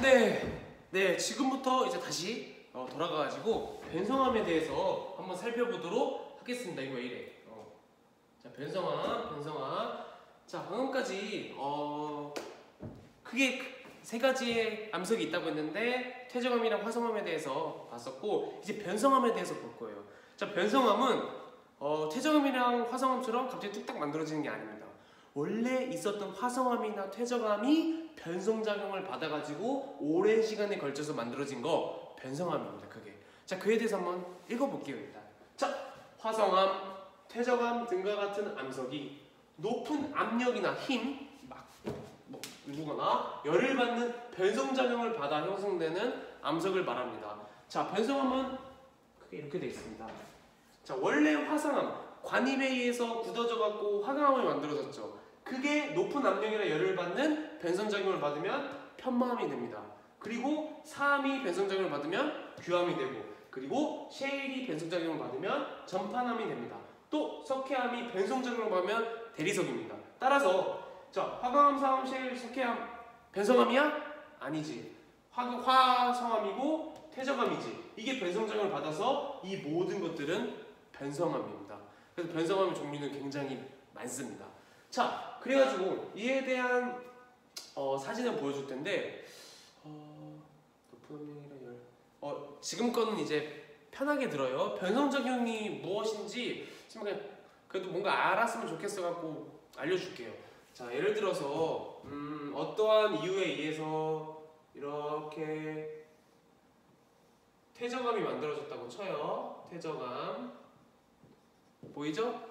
네, 지금부터 이제 다시 돌아가가지고 변성함에 대해서 한번 살펴보도록 하겠습니다. 이거 왜 이래? 자, 변성함. 자, 방금까지 크게 세 가지의 암석이 있다고 했는데 퇴적함이랑 화성함에 대해서 봤었고, 이제 변성함에 대해서 볼 거예요. 자, 변성함은 퇴적함이랑 화성함처럼 갑자기 뚝딱 만들어지는 게 아닙니다. 원래 있었던 화성함이나 퇴적함이 변성작용을 받아가지고 오랜 시간에 걸쳐서 만들어진 거 변성함입니다. 그게. 자, 그에 대해서 한번 읽어볼게요. 일단. 자, 화성함, 퇴적함 등과 같은 암석이 높은 압력이나 힘, 누르거나 열을 받는 변성작용을 받아 형성되는 암석을 말합니다. 자, 변성함은 크게 이렇게 되어 있습니다. 자, 원래 화성함, 관입에 의해서 굳어져 갖고 화강암을 만들어졌죠. 그게 높은 압력이나 열을 받는 변성작용을 받으면 편마함이 됩니다. 그리고 사암이 변성작용을 받으면 규암이 되고, 그리고 셰일이 변성작용을 받으면 전판암이 됩니다. 또 석회암이 변성작용을 받으면 대리석입니다. 따라서 자, 화강암, 사암, 셰일, 석회암 변성암이야? 아니지. 화성암이고 퇴적암이지. 이게 변성작용을 받아서 이 모든 것들은 변성암입니다. 그래서 변성암의 종류는 굉장히 많습니다. 자, 그래가지고 이에 대한 사진을 보여줄 텐데 높은 압력이랑 열. 지금 거는 이제 편하게 들어요. 변성작용이 무엇인지 지금 그래도 뭔가 알았으면 좋겠어 갖고 알려줄게요. 자, 예를 들어서 어떠한 이유에 의해서 이렇게 퇴적암이 만들어졌다고 쳐요. 퇴적암 보이죠?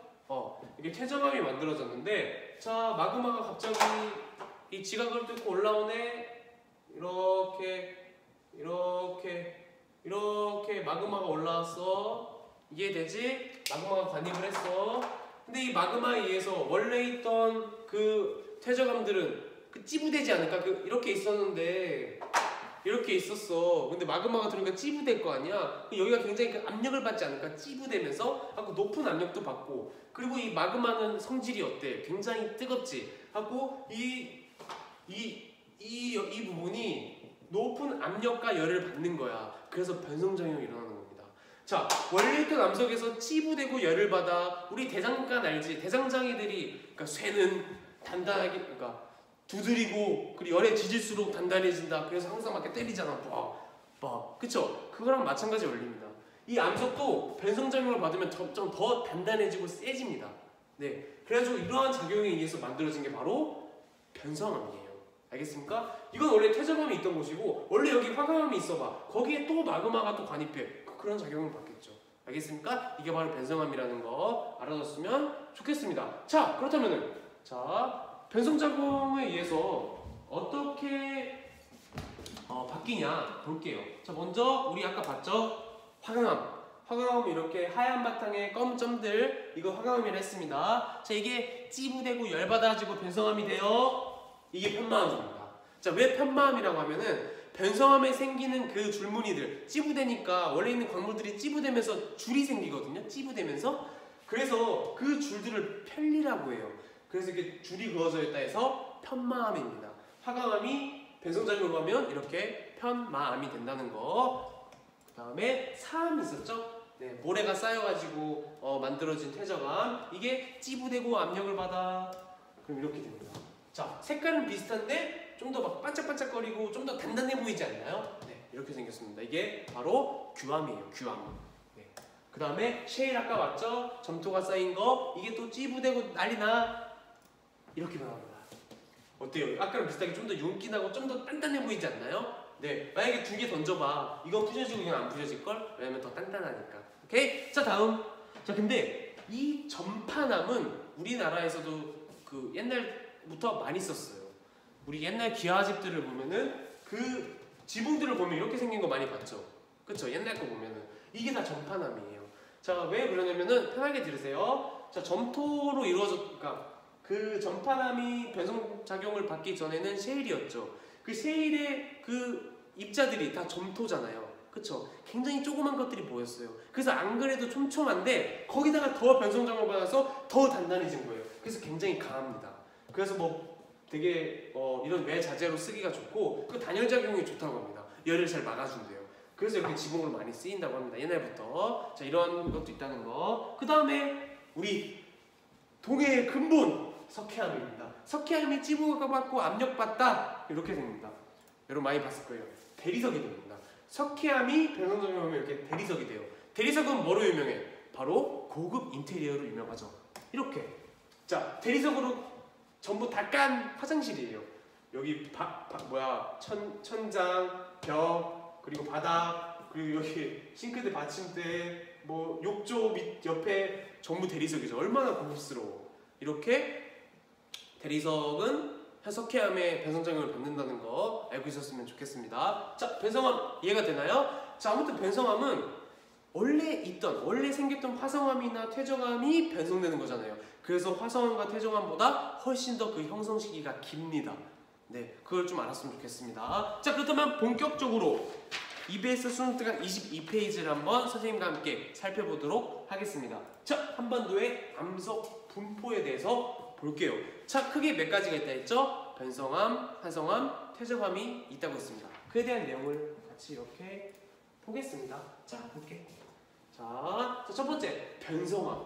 이게 퇴적암이 만들어졌는데, 자, 마그마가 갑자기 이 지각을 뚫고 올라오네. 이렇게 마그마가 올라왔어. 이해되지? 마그마가 관입을 했어. 근데 이 마그마에 의해서 원래 있던 그 퇴적암들은 찌부되지 않을까? 이렇게 있었는데 이렇게 있었어. 근데 마그마가 들어오니까 찌부될 거 아니야? 여기가 굉장히 압력을 받지 않을까? 찌부되면서 하고 높은 압력도 받고, 그리고 이 마그마는 성질이 어때? 굉장히 뜨겁지? 하고 이 부분이 높은 압력과 열을 받는 거야. 그래서 변성작용이 일어나는 겁니다. 자, 원래 있던 암석에서 찌부되고 열을 받아. 우리 대장간 알지? 대장장이들이, 그러니까 쇠는 단단하게, 그러니까 두드리고 그리고 열에 지질수록 단단해진다. 그래서 항상 막 이렇게 때리잖아. 그쵸? 그거랑 마찬가지 원리입니다. 이 암석도 변성작용을 받으면 점점 더 단단해지고 세집니다. 네, 그래가지고 이러한 작용에 의해서 만들어진 게 바로 변성암이에요. 알겠습니까? 이건 원래 퇴적암이 있던 곳이고, 원래 여기 화강암이 있어봐. 거기에 또 마그마가 또 관입해. 그런 작용을 받겠죠. 알겠습니까? 이게 바로 변성암이라는 거 알아뒀으면 좋겠습니다. 자, 그렇다면은 변성작용에 의해서 어떻게 바뀌냐 볼게요. 자, 먼저 우리 아까 봤죠? 화강암 이렇게 하얀 바탕에 검은 점들, 이거 화강암이라 했습니다. 자, 이게 찌부되고 열받아지고 변성암이 돼요. 이게 편마암입니다. 자, 왜 편마암이라고 하면은 변성암에 생기는 그 줄무늬들, 찌부되니까 원래 있는 광물들이 찌부되면서 줄이 생기거든요. 찌부되면서. 그래서 그 줄들을 편리라고 해요. 그래서 이렇게 줄이 그어져 있다 해서 편마암입니다. 화강암이 변성작용을 하면 이렇게 편마암이 된다는 거. 그 다음에 사암이 있었죠? 네, 모래가 쌓여가지고 만들어진 퇴적암. 이게 찌부되고 압력을 받아. 그럼 이렇게 됩니다. 자, 색깔은 비슷한데 좀 더 막 반짝반짝거리고 좀 더 단단해 보이지 않나요? 네, 이렇게 생겼습니다. 이게 바로 규암이에요. 규암. 네. 그 다음에 셰일 아까 봤죠? 점토가 쌓인 거. 이게 또 찌부되고 난리나. 이렇게 변합니다. 어때요? 아까랑 비슷하게 좀 더 윤기나고 좀 더 단단해 보이지 않나요? 네, 만약에 두 개 던져봐. 이건 부셔지고 이건 안 부셔질걸? 왜냐면 더 단단하니까. 오케이? 자, 다음. 자, 근데 이 전파남은 우리나라에서도 그 옛날부터 많이 썼어요. 우리 옛날 기와집들을 보면은 그 지붕들을 보면 이렇게 생긴 거 많이 봤죠? 그쵸? 옛날 거 보면은 이게 다 전파남이에요. 자, 왜 그러냐면은 편하게 들으세요. 자, 점토로 이루어졌, 그 전파남이 변성작용을 받기 전에는 셰일이었죠. 그 셰일의 그 입자들이 다 점토잖아요. 그쵸? 굉장히 조그만 것들이 보였어요. 그래서 안 그래도 촘촘한데 거기다가 더 변성작용을 받아서 더 단단해진 거예요. 그래서 굉장히 강합니다. 그래서 뭐 되게 이런 외자재로 쓰기가 좋고 그 단열작용이 좋다고 합니다. 열을 잘 막아준대요. 그래서 이렇게 지붕으로 많이 쓰인다고 합니다. 옛날부터. 자, 이런 것도 있다는 거. 그 다음에 우리 동해의 근본 석회암입니다. 석회암이 찌부가 받고 압력받다 이렇게 됩니다. 여러분 많이 봤을 거예요. 대리석이 됩니다. 석회암이 변성점에 오면 이렇게 대리석이 돼요. 대리석은 뭐로 유명해? 바로 고급 인테리어로 유명하죠. 이렇게. 자, 대리석으로 전부 다 깐 화장실이에요. 여기 천장, 벽, 그리고 바닥, 그리고 여기 싱크대 받침대, 뭐 욕조 밑 옆에 전부 대리석이죠. 얼마나 고급스러워. 이렇게 대리석은 석회암의 변성작용을 받는다는 거 알고 있었으면 좋겠습니다. 자, 변성암 이해가 되나요? 자, 아무튼 변성암은 원래 생겼던 화성암이나 퇴적암이 변성되는 거잖아요. 그래서 화성암과 퇴적암보다 훨씬 더 그 형성 시기가 깁니다. 네, 그걸 좀 알았으면 좋겠습니다. 자, 그렇다면 본격적으로 EBS 수능특강 22페이지를 한번 선생님과 함께 살펴보도록 하겠습니다. 자, 한반도의 암석 분포에 대해서 볼게요. 자, 크게 몇 가지가 있다 했죠? 변성암, 화성암, 퇴적암이 있다고 했습니다. 그에 대한 내용을 같이 이렇게 보겠습니다. 자, 볼게. 자, 첫 번째 변성암.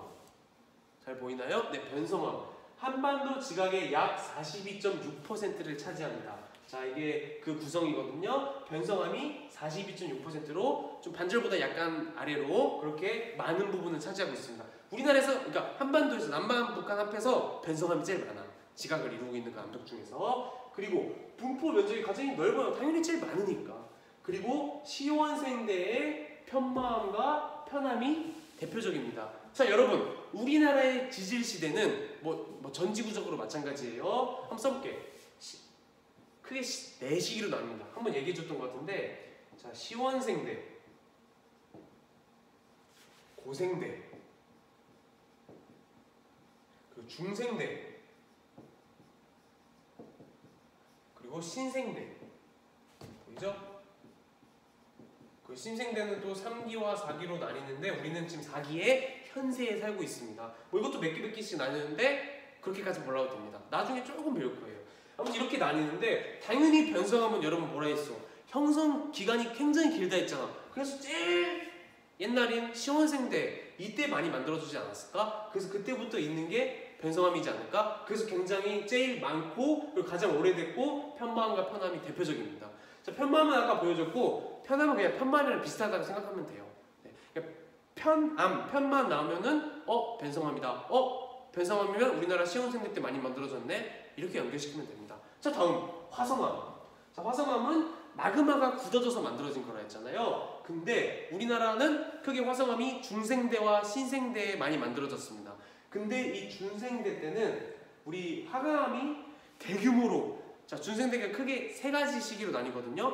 잘 보이나요? 네, 변성암. 한반도 지각의 약 42.6%를 차지합니다. 자, 이게 그 구성이거든요. 변성암이 42.6%로 좀 반절보다 약간 아래로 그렇게 많은 부분을 차지하고 있습니다. 우리나라에서, 그러니까 한반도에서 남반 북한 합해서 변성암이 제일 많아. 지각을 이루고 있는 그 암석 중에서. 그리고 분포 면적이 가장 넓어요. 당연히 제일 많으니까. 그리고 시원생대의 편마암과 편암이 대표적입니다. 자, 여러분, 우리나라의 지질 시대는 뭐 전지구적으로 마찬가지예요. 한번 써볼게. 크게 4시기로 나뉩니다. 한번 얘기해줬던 것 같은데, 자, 시원생대, 고생대, 그리고 중생대, 그리고 신생대. 보이죠? 그 신생대는 또 3기와 4기로 나뉘는데 우리는 지금 4기의 현세에 살고 있습니다. 뭐 이것도 몇 개씩 나뉘는데 그렇게까지 몰라도 됩니다. 나중에 조금 배울 거예요. 아무튼 이렇게 나뉘는데 당연히 변성암은 여러분 뭐라 했어? 형성 기간이 굉장히 길다 했잖아. 그래서 제일 옛날인 시원생대 이때 많이 만들어주지 않았을까? 그래서 그때부터 있는 게 변성암이지 않을까? 그래서 굉장히 제일 많고 그리고 가장 오래됐고 편마암과 편암이 대표적입니다. 자, 편마암은 아까 보여줬고 편암은 그냥 편마암이랑 비슷하다고 생각하면 돼요. 네. 그러니까 편만 나오면은 변성암이다. 변성암이면 우리나라 시원생대 때 많이 만들어졌네. 이렇게 연결시키면 됩니다. 자, 다음 화성암. 자, 화성암은 마그마가 굳어져서 만들어진 거라 했잖아요. 근데 우리나라는 크게 화성암이 중생대와 신생대에 많이 만들어졌습니다. 근데 이 중생대 때는 우리 화강암이 대규모로, 자, 중생대가 크게 3가지 시기로 나뉘거든요.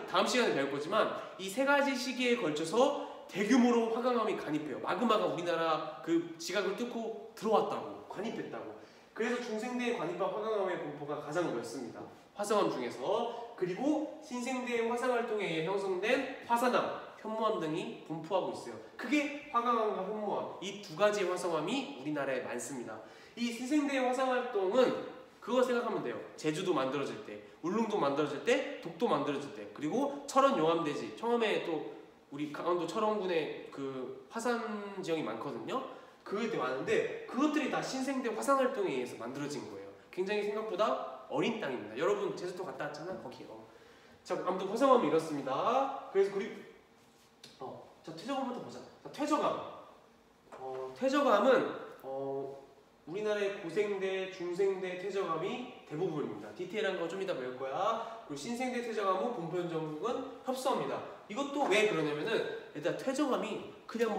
다음 시간에 배울 거지만 이 3가지 시기에 걸쳐서 대규모로 화강암이 관입해요. 마그마가 우리나라 그 지각을 뚫고 들어왔다고, 관입했다고. 그래서 중생대에 관입한 화강암의 분포가 가장 넓습니다. 화성암 중에서. 그리고 신생대의 화산활동에 의해 형성된 화산암, 현무암 등이 분포하고 있어요. 그게 화강암과 현무암, 이 2가지의 화성암이 우리나라에 많습니다. 이 신생대의 화산활동은 그거 생각하면 돼요. 제주도 만들어질 때, 울릉도 만들어질 때, 독도 만들어질 때, 그리고 철원 용암대지, 처음에 또 우리 강원도 철원군에 그 화산 지형이 많거든요. 그게 많은데 그것들이 다 신생대 화산활동에 의해서 만들어진 거예요. 굉장히 생각보다 어린 땅입니다. 여러분 제주도 갔다 왔잖아, 거기요. 자, 아무튼 화성암이 이렇습니다. 그래서 자, 퇴적암부터 보자. 자, 퇴적암. 퇴적암은 우리나라의 고생대, 중생대 퇴적암이 대부분입니다. 디테일한 거 좀 이따 배울 거야. 그리고 신생대 퇴적암은 분포 전국은 협소합니다. 이것도 왜 그러냐면은 일단 퇴적암이 그냥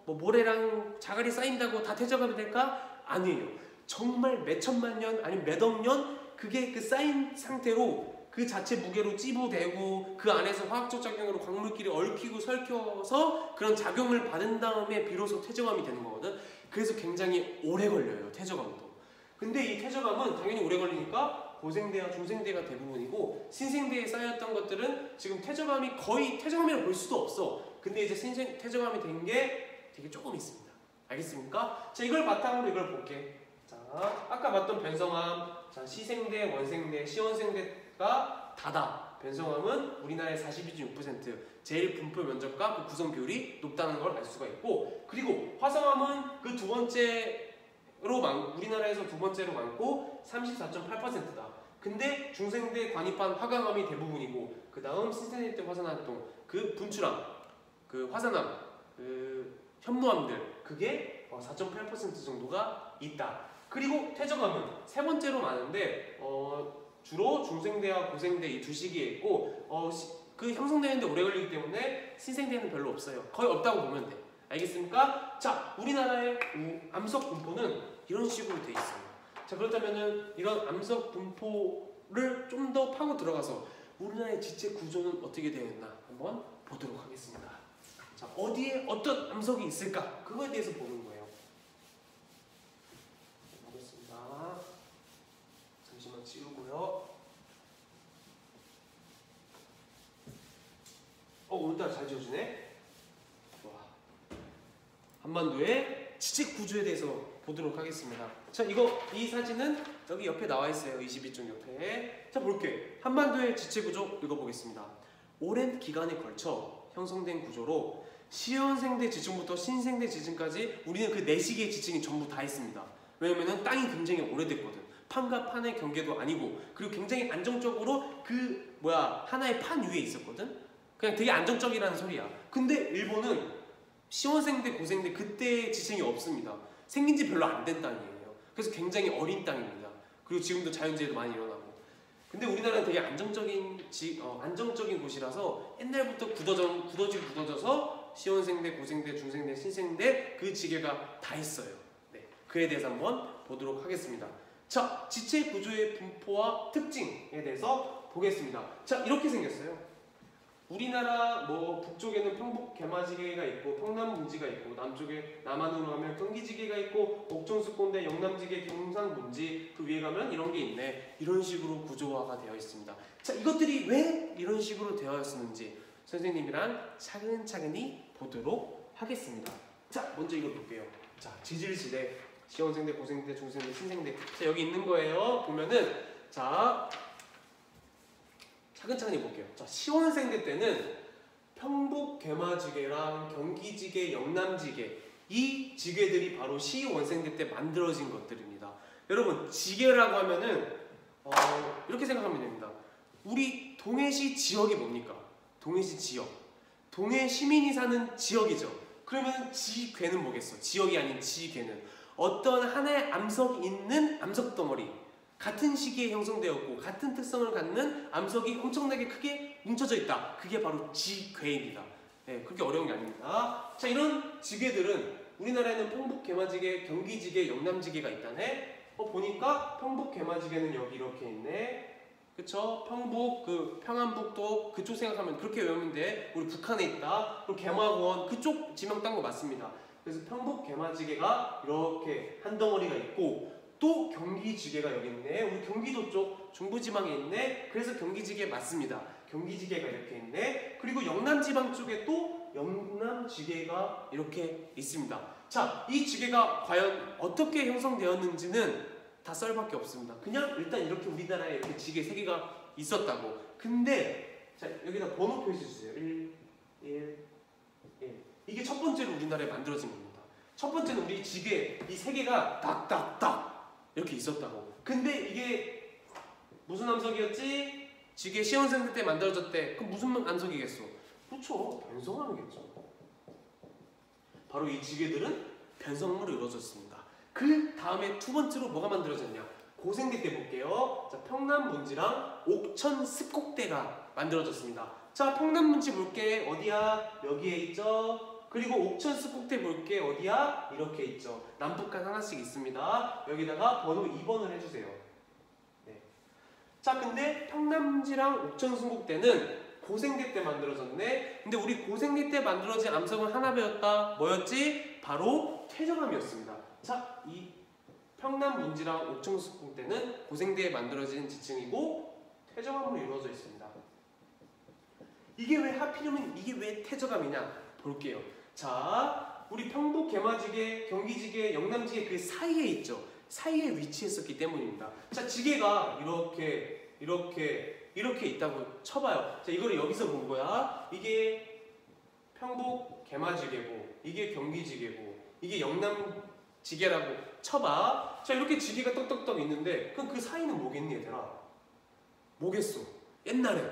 모래랑 자갈이 쌓인다고 다 퇴적암이 될까? 아니에요. 정말 몇 천만 년 아니면 몇 억 년 그게 그 쌓인 상태로 그 자체 무게로 찌부되고 그 안에서 화학적 작용으로 광물끼리 얽히고 설켜서 그런 작용을 받은 다음에 비로소 퇴적암이 되는 거거든. 그래서 굉장히 오래 걸려요, 퇴적암도. 근데 이 퇴적암은 당연히 오래 걸리니까 고생대와 중생대가 대부분이고 신생대에 쌓였던 것들은 지금 퇴적암이 거의 퇴적암이라고 볼 수도 없어. 근데 이제 퇴적암이 된 게 되게 조금 있습니다. 알겠습니까? 자, 이걸 바탕으로 이걸 볼게. 자, 아까 봤던 변성함, 자 시생대, 원생대, 시원생대가 다다. 변성함은 우리나라의 42.6% 제일 분포 면적과 그 구성 비율이 높다는 걸 알 수가 있고, 그리고 화성함은 그 두 번째로 우리나라에서 두 번째로 많고 34.8%다. 근데 중생대 관입한 화강암이 대부분이고, 그 다음 신생대 화산활동, 그 분출함, 그 화산암, 그 현무암들, 그게 4.8% 정도가 있다. 그리고 퇴적암은 세 번째로 많은데 주로 중생대와 고생대 이 두 시기에 있고 그 형성되는데 오래 걸리기 때문에 신생대는 별로 없어요. 거의 없다고 보면 돼. 알겠습니까? 자, 우리나라의 암석 분포는 이런 식으로 돼 있어요. 자, 그렇다면은 이런 암석 분포를 좀 더 파고 들어가서 우리나라의 지체 구조는 어떻게 되어 있나 한번 보도록 하겠습니다. 자, 어디에 어떤 암석이 있을까? 그거에 대해서 보는 거예요. 보겠습니다. 잠시만 지우고요. 오늘따라 잘 지워지네. 좋아. 한반도의 지체 구조에 대해서 보도록 하겠습니다. 자, 이 사진은 여기 옆에 나와 있어요. 22쪽 옆에. 자, 볼게요. 한반도의 지체 구조 읽어보겠습니다. 오랜 기간에 걸쳐 형성된 구조로 시원생대 지층부터 신생대 지층까지 우리는 그 4시기의 지층이 전부 다 있습니다. 왜냐면은 땅이 굉장히 오래됐거든. 판과 판의 경계도 아니고, 그리고 굉장히 안정적으로 하나의 판 위에 있었거든. 그냥 되게 안정적이라는 소리야. 근데 일본은 시원생대, 고생대 그때 지층이 없습니다. 생긴 지 별로 안 된 땅이에요. 그래서 굉장히 어린 땅입니다. 그리고 지금도 자연재해도 많이 일어나고. 근데 우리나라는 되게 안정적인 곳이라서 옛날부터 굳어져서 시원생대, 고생대, 중생대, 신생대 그 지계가 다 있어요. 네, 그에 대해서 한번 보도록 하겠습니다. 자, 지체 구조의 분포와 특징에 대해서 보겠습니다. 자, 이렇게 생겼어요. 우리나라 북쪽에는 평북 개마지계가 있고 평남문지가 있고, 남쪽에 남한으로 가면 경기지계가 있고 옥천수권대, 영남지계, 경상문지, 그 위에 가면 이런 게 있네. 이런 식으로 구조화가 되어 있습니다. 자, 이것들이 왜 이런 식으로 되어 있었는지 선생님이랑 차근차근히 보도록 하겠습니다. 자, 먼저 이거 볼게요. 자, 지질지대, 시원생대, 고생대, 중생대, 신생대. 자, 여기 있는 거예요. 보면은 자, 차근차근히 볼게요. 자, 시원생대 때는 평북 개마지계랑 경기지계, 영남지계, 이 지계들이 바로 시원생대 때 만들어진 것들입니다. 여러분, 지계라고 하면은 이렇게 생각하면 됩니다. 우리 동해시 지역이 뭡니까? 동해시 지역. 동해 시민이 사는 지역이죠. 그러면 지괴는 뭐겠어? 지역이 아닌 지괴는 어떤 하나의 암석이 있는 암석 덩어리, 같은 시기에 형성되었고 같은 특성을 갖는 암석이 엄청나게 크게 뭉쳐져 있다. 그게 바로 지괴입니다. 네, 그렇게 어려운 게 아닙니다. 자, 이런 지괴들은 우리나라에는 평북 개마지계, 경기지계, 영남지계가 있다네. 보니까 평북 개마지계는 여기 이렇게 있네. 그쵸? 평북, 평안북도 그쪽 생각하면 그렇게 외우면 돼. 우리 북한에 있다. 그리고 개마고원 그쪽 지명 딴 거 맞습니다. 그래서 평북 개마지계가 이렇게 한 덩어리가 있고, 또 경기지계가 여기 있네. 우리 경기도 쪽 중부지방에 있네. 그래서 경기지계 맞습니다. 경기지계가 이렇게 있네. 그리고 영남지방 쪽에 또 영남지계가 이렇게 있습니다. 자, 이 지계가 과연 어떻게 형성되었는지는 다 썰밖에 없습니다. 그냥 일단 이렇게 우리나라에 이렇게 지계 3개가 있었다고. 근데 자, 여기다 번호 표시 주세요. 1, 1, 1. 이게 첫 번째로 우리나라에 만들어진 겁니다. 첫 번째는 우리 지계 이 3개가 딱딱딱 이렇게 있었다고. 근데 이게 무슨 암석이었지? 지계 시원생대 때 만들어졌대. 그럼 무슨 암석이겠어? 그렇죠, 변성암이겠죠. 바로 이 지계들은 변성암으로 이루어졌습니다. 그 다음에 두 번째로 뭐가 만들어졌냐? 고생대 때 볼게요. 자, 평남문지랑 옥천습곡대가 만들어졌습니다. 자, 평남문지 볼게. 어디야? 여기에 있죠. 그리고 옥천습곡대 볼게. 어디야? 이렇게 있죠. 남북한 하나씩 있습니다. 여기다가 번호 2번을 해주세요. 네. 자, 근데 평남문지랑 옥천습곡대는 고생대 때 만들어졌네. 근데 우리 고생대 때 만들어진 암석은 하나 배웠다. 뭐였지? 바로 퇴적암이었습니다. 자, 이 평남문지랑 옥천습곡대는 고생대에 만들어진 지층이고 퇴적암으로 이루어져 있습니다. 이게 왜 하필이면 이게 왜 퇴적암이냐? 볼게요. 자, 우리 평북 개마지계, 경기지계, 영남지계 그 사이에 있죠. 사이에 위치했었기 때문입니다. 자, 지게가 이렇게 있다고 쳐봐요. 자, 이거를 여기서 본 거야. 이게 평복 개마지게고, 이게 경기지게고, 이게 영남지게라고 쳐봐. 자, 이렇게 지게가 떡떡떡 있는데, 그럼 그 사이는 뭐겠니, 얘들아? 뭐겠어? 옛날에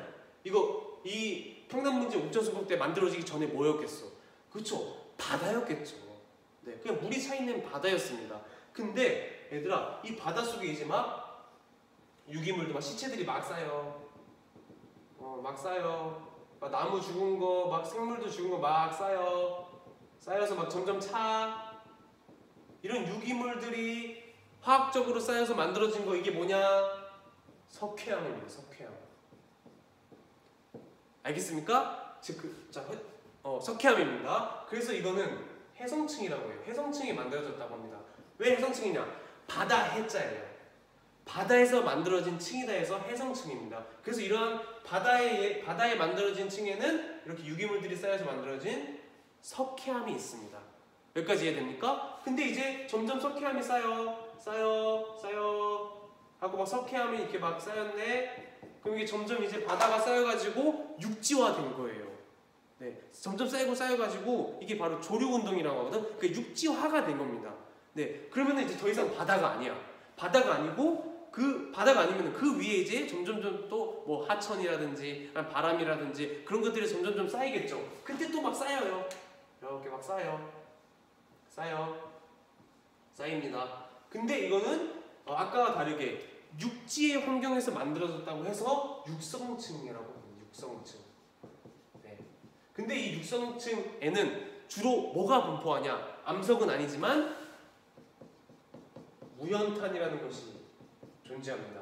이 평남문제 옥천수복대 만들어지기 전에 뭐였겠어? 그쵸? 바다였겠죠. 네, 그냥 물이 차 있는 바다였습니다. 근데 얘들아, 이 바다 속에 이제 막 유기물들, 막 시체들이 막 쌓여. 막 쌓여. 막 나무 죽은 거, 막 생물도 죽은 거 막 쌓여서 막 점점 차. 이런 유기물들이 화학적으로 쌓여서 만들어진 거, 이게 뭐냐? 석회암입니다. 석회암. 알겠습니까? 석회암입니다. 그래서 이거는 해성층이라고 해요. 해성층이 만들어졌다고 합니다. 왜 해성층이냐? 바다 해자예요. 바다에서 만들어진 층이다 해서 해성층입니다. 그래서 이러한 바다에 만들어진 층에는 이렇게 유기물들이 쌓여서 만들어진 석회암이 있습니다. 여기까지 이해됩니까? 근데 이제 점점 석회암이 쌓여 하고 막 석회암이 이렇게 막 쌓였네. 그럼 이게 점점 이제 바다가 쌓여가지고 육지화 된 거예요. 네, 점점 쌓여가지고 이게 바로 조류운동이라고 하거든. 그 육지화가 된 겁니다. 네, 그러면 이제 더 이상 바다가 아니야. 바다가 아니고 바다가 아니면 그 위에 이제 점점 또 뭐 하천이라든지 바람이라든지 그런 것들이 점점 쌓이겠죠. 근데 또 막 쌓여요. 이렇게 막 쌓입니다. 근데 이거는 아까와 다르게 육지의 환경에서 만들어졌다고 해서 육성층이라고 합니다. 육성층. 네. 근데 이 육성층에는 주로 뭐가 분포하냐? 암석은 아니지만 무연탄이라는 것이 존재합니다.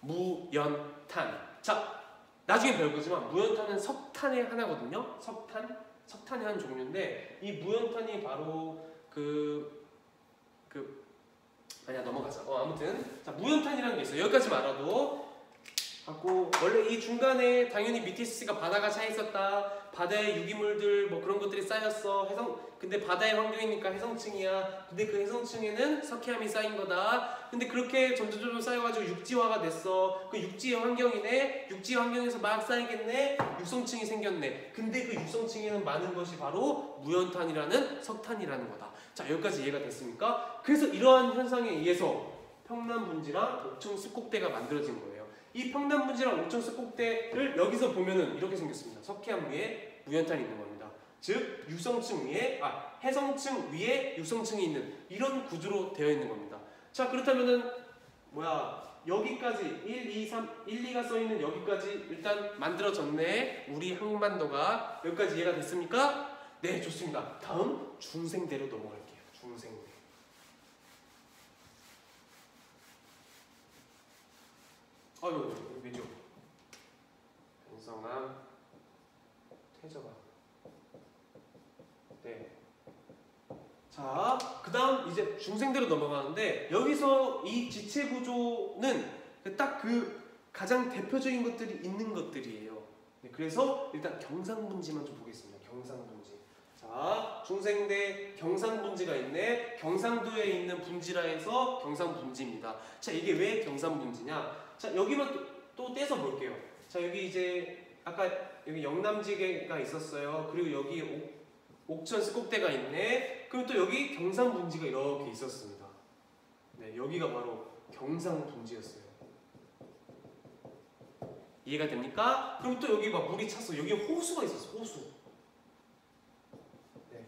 무연탄. 자, 나중에 배울 거지만 무연탄은 석탄의 하나거든요. 석탄의 한 종류인데 이 무연탄이 바로 아니야, 넘어가자. 아무튼 자, 무연탄이라는 게 있어요. 여기까지만 알아도 갖고, 원래 이 중간에 당연히 미티스가 바다가 차 있었다. 바다의 유기물들 뭐 그런 것들이 쌓였어. 근데 바다의 환경이니까 해성층이야. 근데 그 해성층에는 석회암이 쌓인 거다. 근데 그렇게 점점 쌓여가지고 육지화가 됐어. 그 육지의 환경이네. 육지의 환경에서 막 쌓이겠네. 육성층이 생겼네. 근데 그 육성층에는 많은 것이 바로 무연탄이라는 석탄이라는 거다. 자, 여기까지 이해가 됐습니까? 그래서 이러한 현상에 의해서 평남분지랑 옥천습곡대가 만들어진 거예요. 이 평남분지랑 옥천습곡대를 여기서 보면은 이렇게 생겼습니다. 석회암 위에 무연탄이 있는 겁니다. 즉 육성층 위에 해성층 위에 육성층이 있는 이런 구조로 되어 있는 겁니다. 자, 그렇다면은 여기까지 1, 2가 써 있는 여기까지 일단 만들어졌네. 우리 한반도가 여기까지 이해가 됐습니까? 네, 좋습니다. 다음 중생대로 넘어갈게요. 중생대. 왜죠? 변성암, 퇴적암. 네. 자, 그 다음 이제 중생대로 넘어가는데, 여기서 이 지체 구조는 딱 가장 대표적인 것들이 있는 것들이에요. 네, 그래서 일단 경상분지만 좀 보겠습니다. 경상분지. 자, 중생대 경상분지가 있네. 경상도에 있는 분지라 해서 경상분지입니다. 자, 이게 왜 경상분지냐? 자, 여기만 또 떼서 볼게요. 자, 여기 이제 아까 여기 영남지게가 있었어요. 그리고 여기 옥천습곡대가 있네. 그리고 또 여기 경상분지가 이렇게 있었습니다. 네, 여기가 바로 경상분지였어요. 이해가 됩니까? 그리고 또 여기 막 물이 찼어. 여기 호수가 있었어. 호수. 네.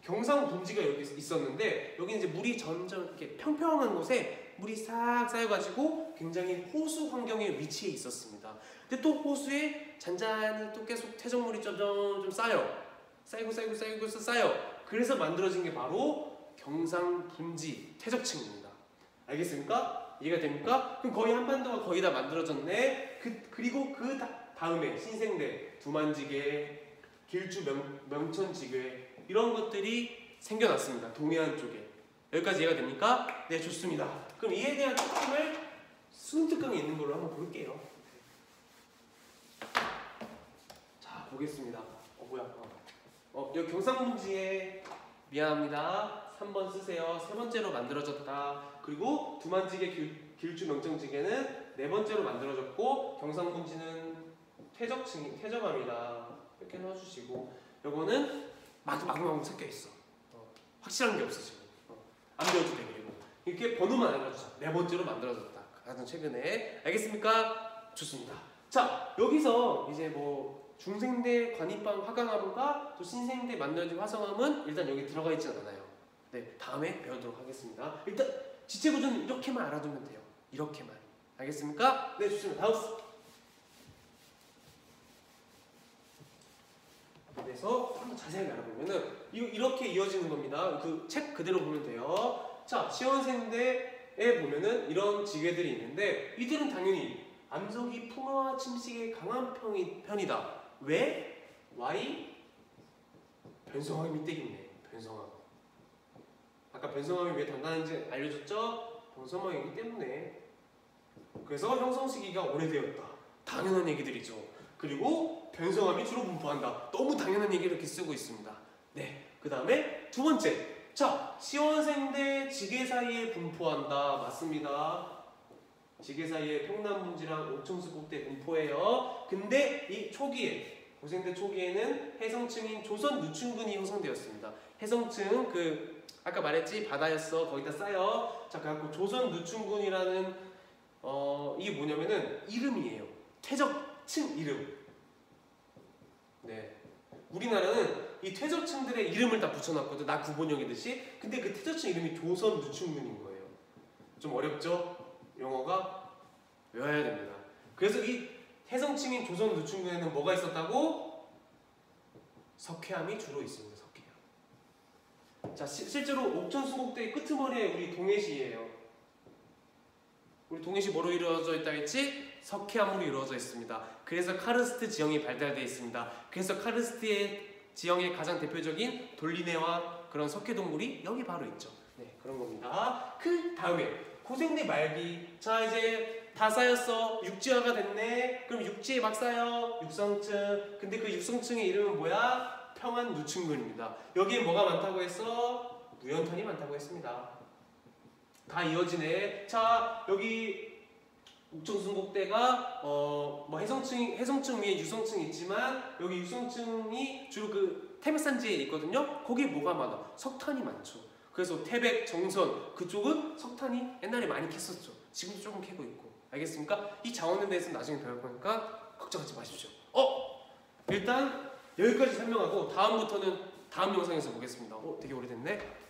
경상분지가 여기 있었는데, 여기 이제 물이 점점 이렇게 평평한 곳에 물이 싹 쌓여가지고 굉장히 호수 환경에 위치해 있었습니다. 근데 또 호수에 잔잔히 또 계속 퇴적물이 점점 좀 쌓이고 쌓여. 그래서 만들어진 게 바로 경상분지 퇴적층입니다. 알겠습니까? 이해가 됩니까? 그럼 거의 한반도가 거의 다 만들어졌네. 그리고 그 다음에 신생대, 두만지게, 길주 명천지게 이런 것들이 생겨났습니다. 동해안 쪽에. 여기까지 이해가 됩니까? 네, 좋습니다. 그럼 이에 대한 특징을 수능 특강에 있는 걸로 한번 볼게요. 자, 보겠습니다. 여기 경상분지에 미안합니다. 3번 쓰세요. 세 번째로 만들어졌다. 그리고 두만지개 길주 명정지개는 네 번째로 만들어졌고 경상분지는 퇴적합니다. 이렇게 넣어주시고 요거는 마구마구 섞여 있어. 확실한 게 없어 지금. 안 배워도 돼. 그리고 이렇게 번호만 알려주자. 네 번째로 만들어졌다. 가장 최근에. 알겠습니까? 좋습니다. 자 여기서 이제 뭐 중생대 관이빵 화강암과 또 신생대 만들어진 화성암은 일단 여기 들어가 있지는 않아요. 네, 다음에 배우도록 하겠습니다. 일단 지체 구조는 이렇게만 알아두면 돼요. 이렇게만. 알겠습니까? 네, 좋습니다. 다음. 그래서 한번 자세히 알아보면은 이렇게 이어지는 겁니다. 그 책 그대로 보면 돼요. 자, 시원생대에 보면은 이런 지괴들이 있는데 이들은 당연히 암석이 풍화와 침식에 강한 편이다. 왜? Y 변성암이 밑대기네. 변성암. 아까 변성암이 왜 단단한지 알려줬죠? 변성암이기 때문에. 그래서 형성 시기가 오래되었다. 당연한 얘기들이죠. 그리고 변성암이 주로 분포한다. 너무 당연한 얘기를 이렇게 쓰고 있습니다. 네. 그 다음에 두 번째. 자, 시원생대 지계 사이에 분포한다. 맞습니다. 지계 사이에 평남분지랑 옥천수곡대 분포해요. 근데 이 초기에 고생대 초기에는 해성층인 조선 누춘군이 형성되었습니다. 해성층 아까 말했지 바다였어. 거기다 쌓여. 자, 그래갖고 조선 누춘군이라는 이게 뭐냐면은 이름이에요. 퇴적층 이름. 네. 우리나라는 이 퇴적층들의 이름을 다 붙여놨거든. 나 구본영이듯이. 근데 그 퇴적층 이름이 조선 누춘군인 거예요. 좀 어렵죠? 영어가 외워야 됩니다. 그래서 이 해성층인 조선 누춘군에는 뭐가 있었다고? 석회암이 주로 있습니다. 석회암. 자, 실제로 옥천수곡대의 끄트머리에 우리 동해시예요. 우리 동해시 뭐로 이루어져 있다 했지? 석회암으로 이루어져 있습니다. 그래서 카르스트 지형이 발달되어 있습니다. 그래서 카르스트의 지형의 가장 대표적인 돌리네와 그런 석회동물이 여기 바로 있죠. 네, 그런 겁니다. 그 다음에 고생대 말기. 자, 이제 다 쌓였어. 육지화가 됐네. 그럼 육지에 막 쌓여. 육성층. 근데 그 육성층의 이름은 뭐야? 평안 누춘군입니다. 여기에 뭐가 많다고 했어? 무연탄이 많다고 했습니다. 다 이어지네. 자, 여기 옥천수곡대가 뭐 해성층 위에 유성층이 있지만 여기 유성층이 주로 그 태백산지에 있거든요. 거기에 뭐가 많아? 석탄이 많죠. 그래서 태백, 정선 그쪽은 석탄이 옛날에 많이 캤었죠. 지금도 조금 캐고 있고. 알겠습니까? 이 자원에 대해서는 나중에 배울 거니까 걱정하지 마십시오. 일단 여기까지 설명하고 다음부터는 다음 영상에서 보겠습니다. 되게 오래됐네.